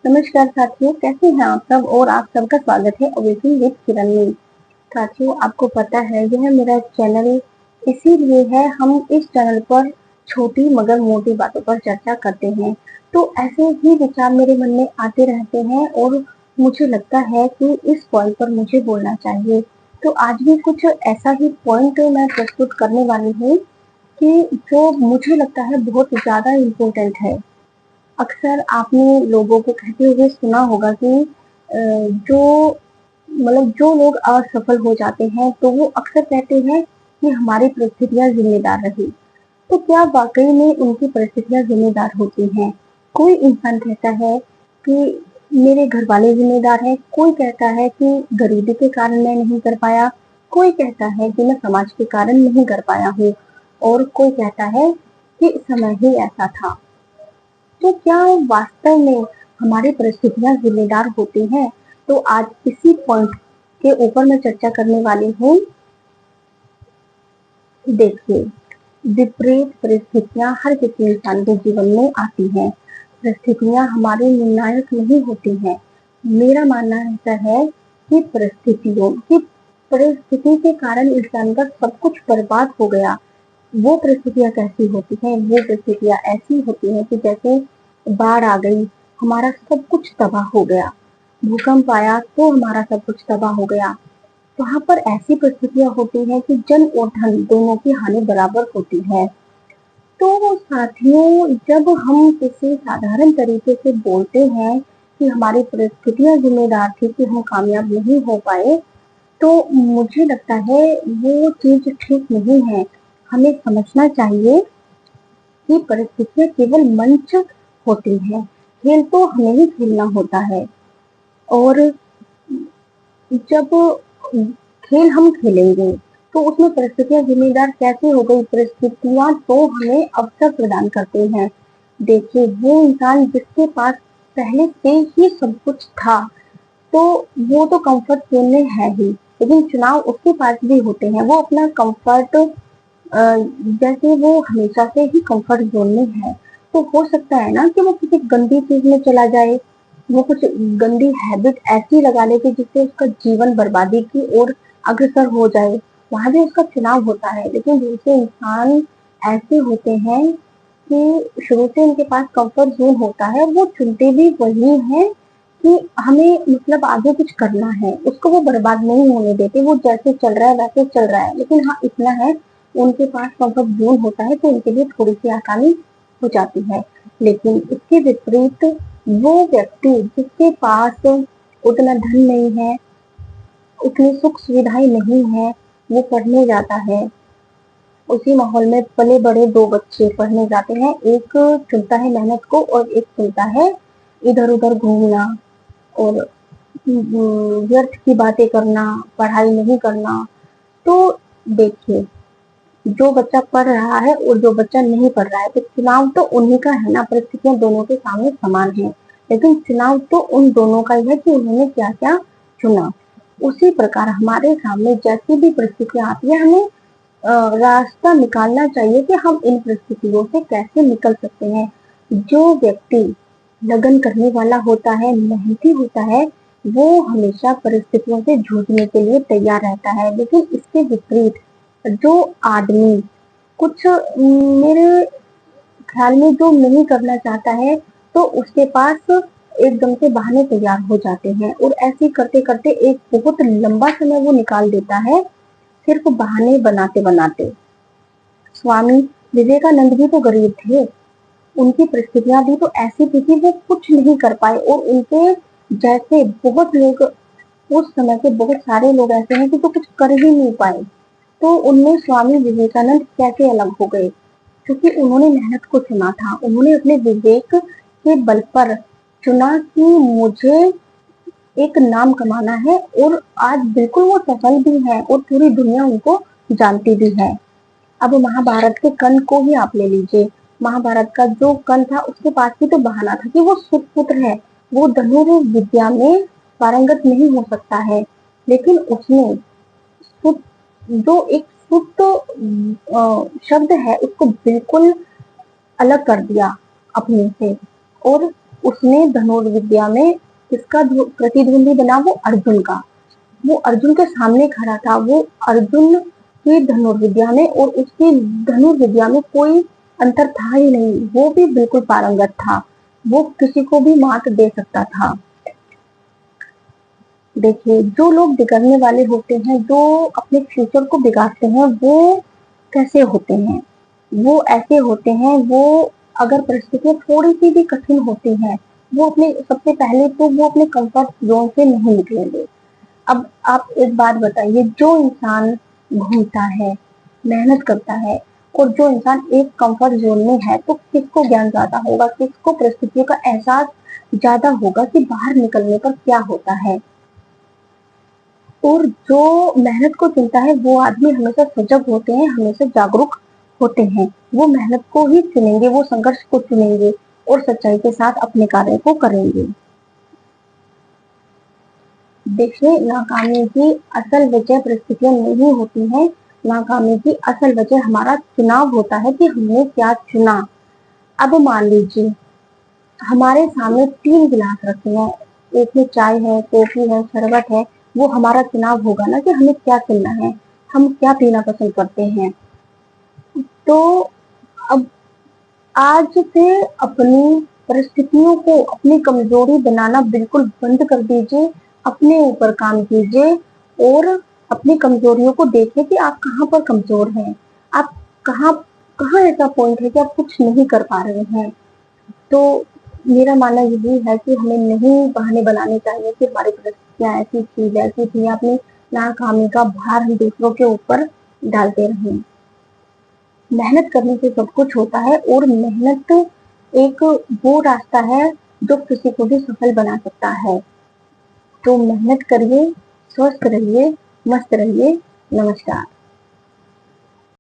नमस्कार साथियों, कैसे हैं आप सब। और आप सबका स्वागत है अवेकिंग विद किरण में। साथियों, आपको पता है यह मेरा चैनल इसीलिए है, हम इस चैनल पर छोटी मगर मोटी बातों पर चर्चा करते हैं। तो ऐसे ही विचार मेरे मन में आते रहते हैं और मुझे लगता है कि इस पॉइंट पर मुझे बोलना चाहिए। तो आज भी कुछ ऐसा ही पॉइंट मैं प्रस्तुत करने वाली हूँ कि जो मुझे लगता है बहुत ज्यादा इम्पोर्टेंट है। अक्सर आपने लोगों को कहते हुए सुना होगा कि जो जो लोग असफल हो जाते हैं तो वो अक्सर कहते हैं कि हमारी परिस्थितियां जिम्मेदार रही। तो क्या वाकई में उनकी परिस्थितियां जिम्मेदार होती हैं? कोई इंसान कहता है कि मेरे घर वाले जिम्मेदार हैं, कोई कहता है कि गरीबी के कारण मैं नहीं कर पाया, कोई कहता है कि मैं समाज के कारण नहीं कर पाया हूँ, और कोई कहता है कि समय ही ऐसा था। तो क्या वास्तव में हमारी परिस्थितियां जिम्मेदार होती हैं? तो आज इसी पॉइंट के ऊपर मैं चर्चा करने वाली हूँ। देखिए, विपरीत परिस्थितियां हर किसी इंसान के जीवन में आती हैं। परिस्थितियां हमारे निर्णायक नहीं होती हैं। मेरा मानना ऐसा है कि परिस्थिति के कारण इंसान का सब कुछ बर्बाद हो गया। वो परिस्थितियां कैसी होती हैं? वो परिस्थितियां ऐसी होती हैं कि जैसे बाढ़ आ गई, हमारा सब कुछ तबाह हो गया। भूकंप आया तो हमारा सब कुछ तबाह हो गया। वहां पर ऐसी परिस्थितियां होती हैं कि जन और धन दोनों की हानि बराबर होती है। तो साथियों, जब हम किसी साधारण तरीके से बोलते हैं कि हमारी परिस्थितियां जिम्मेदार थी कि हम कामयाब नहीं हो पाए, तो मुझे लगता है वो चीज ठीक नहीं है। हमें समझना चाहिए कि परिस्थितियां केवल मंच होती है, खेल तो हमें ही खेलना होता है। और जब खेल हम खेलेंगे तो उसमें परिस्थितियां जिम्मेदार कैसे हो गई? परिस्थितियां तो हमें अवसर प्रदान करते हैं। देखिए, वो इंसान जिसके पास पहले से ही सब कुछ था, तो वो तो कंफर्ट जोन में है ही, लेकिन चुनाव उसके पास भी होते हैं। वो अपना कंफर्ट जैसे वो हमेशा से ही कंफर्ट जोन में है, तो हो सकता है ना कि वो किसी गंदी चीज में चला जाए, वो कुछ गंदी हैबिट ऐसी लगा ले कि जिससे उसका जीवन बर्बादी की ओर अग्रसर हो जाए। वहां भी उसका चुनाव होता है। लेकिन दूसरे इंसान ऐसे होते हैं कि शुरू से उनके पास कंफर्ट जोन होता है, वो चुनते भी वही हैं कि हमें आगे कुछ करना है, उसको वो बर्बाद नहीं होने देते। वो जैसे चल रहा है वैसे चल रहा है, लेकिन हाँ इतना है, उनके पास कंफर्ट जोन होता है तो उनके लिए थोड़ी सी आसानी हो जाती है। लेकिन इसके विपरीत वो व्यक्ति जिसके पास उतना धन नहीं है, उतनी सुख सुविधाएं नहीं है, वो पढ़ने जाता है। उसी माहौल में पले बड़े दो बच्चे पढ़ने जाते हैं, एक चुनता है मेहनत को और एक चुनता है इधर उधर घूमना और व्यर्थ की बातें करना, पढ़ाई नहीं करना। तो देखिए, जो बच्चा पढ़ रहा है और जो बच्चा नहीं पढ़ रहा है, तो चुनाव तो उन्हीं का है ना। परिस्थितियां दोनों के सामने समान है, लेकिन चुनाव तो उन दोनों का ही है कि उन्होंने क्या क्या चुना। उसी प्रकार हमारे सामने जैसी भी परिस्थितियां आती है, हमें रास्ता निकालना चाहिए कि हम इन परिस्थितियों से कैसे निकल सकते हैं। जो व्यक्ति लगन करने वाला होता है, मेहनती होता है, वो हमेशा परिस्थितियों से जूझने के लिए तैयार रहता है। लेकिन इसके विपरीत जो आदमी कुछ मेरे ख्याल में जो नहीं करना चाहता है, तो उसके पास एकदम से बहाने तैयार हो जाते हैं और ऐसे करते करते एक बहुत लंबा समय वो निकाल देता है, सिर्फ बहाने बनाते बनाते। स्वामी विवेकानंद भी तो गरीब थे, उनकी परिस्थितियां भी तो ऐसी थी कि वो कुछ नहीं कर पाए, और उनके जैसे बहुत लोग, उस समय के बहुत सारे लोग ऐसे हैं कि जो कुछ कर ही नहीं पाए। तो उनमें स्वामी विवेकानंद कैसे अलग हो गए? क्योंकि उन्होंने मेहनत को चुना था, उन्होंने अपने विवेक के बल पर चुना कि मुझे एक नाम कमाना है, और आज बिल्कुल वो सफल भी है और पूरी दुनिया उनको जानती भी है। अब महाभारत के कर्ण को ही आप ले लीजिए। महाभारत का जो कर्ण था, उसके पास भी तो बहाना था कि वो सुपुत्र है, वो धनुर्विद्या में पारंगत नहीं हो सकता है। लेकिन उसने जो एक सुत शब्द है, उसको बिल्कुल अलग कर दिया अपने से, और उसने धनुर्विद्या में किसका प्रतिद्वंदी बना? वो अर्जुन का। वो अर्जुन के सामने खड़ा था, वो अर्जुन की धनुर्विद्या में और उसकी धनुर्विद्या में कोई अंतर था ही नहीं, वो भी बिल्कुल पारंगत था, वो किसी को भी मात दे सकता था। देखिए, जो लोग बिगड़ने वाले होते हैं, जो अपने फ्यूचर को बिगाड़ते हैं, वो कैसे होते हैं? वो ऐसे होते हैं, वो अगर परिस्थितियां थोड़ी सी भी कठिन होती हैं, वो अपने सबसे पहले तो वो अपने कंफर्ट जोन से नहीं निकलेंगे। अब आप एक बात बताइए, जो इंसान घूमता है, मेहनत करता है और जो इंसान एक कंफर्ट जोन में है, तो किसको ज्ञान ज्यादा होगा, किसको परिस्थितियों का एहसास ज्यादा होगा कि बाहर निकलने पर क्या होता है। और जो मेहनत को चुनता है, वो आदमी हमेशा सजग होते हैं, हमेशा जागरूक होते हैं। वो मेहनत को ही चुनेंगे, वो संघर्ष को चुनेंगे और सच्चाई के साथ अपने कार्य को करेंगे। देखिए, नाकामी की असल वजह परिस्थितियां नहीं होती हैं, नाकामी की असल वजह हमारा चुनाव होता है कि हमने क्या चुना। अब मान लीजिए हमारे सामने 3 गिलास रखे हैं, एक में चाय है, कॉफी है, शरबत है, वो हमारा चुनाव होगा ना कि हमें क्या चुनना है, हम क्या पीना पसंद करते हैं। तो अब आज से अपनी परिस्थितियों को अपनी कमजोरी बनाना बिल्कुल बंद कर दीजिए, अपने ऊपर काम कीजिए और अपनी कमजोरियों को देखिए कि आप कहाँ पर कमजोर हैं, आप कहाँ कहाँ ऐसा पॉइंट है कि आप कुछ नहीं कर पा रहे हैं। तो मेरा मानना यही है कि हमें नहीं बहाने बनाने चाहिए कि हमारी परिस्थितियां ऐसी थी, वैसी थी, अपनी नाकामी का भार हम दूसरों के ऊपर डालते रहें। मेहनत करने से सब कुछ होता है और मेहनत एक वो रास्ता है जो किसी को भी सफल बना सकता है। तो मेहनत करिए, स्वस्थ रहिए, मस्त रहिए। नमस्कार।